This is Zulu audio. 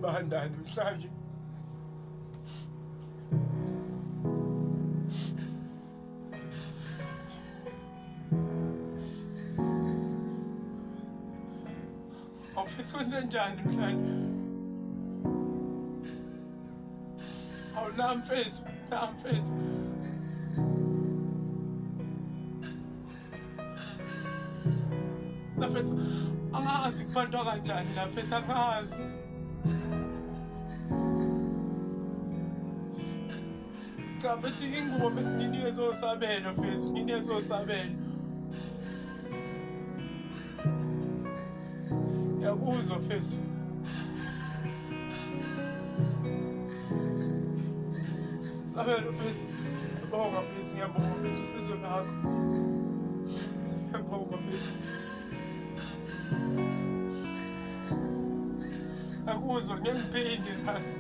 bandani namhlanje. Awufisa wenze njani namhlanje? Awunamfethu, namfethu. Nafethu, angazi kuphathwa kanjani nafethu angazi. Cha mfethu ingubo bese nginikezwe osabelo mfethu, nginikezwe osabelo. Uyakuzwa mfethu. Sabelo mfethu. Ngiyabonga mfethu, ngiyabonga mfethu usizo lakho. Ngiyabonga mfethu. Akuzwa ngiyakuphinde kazi.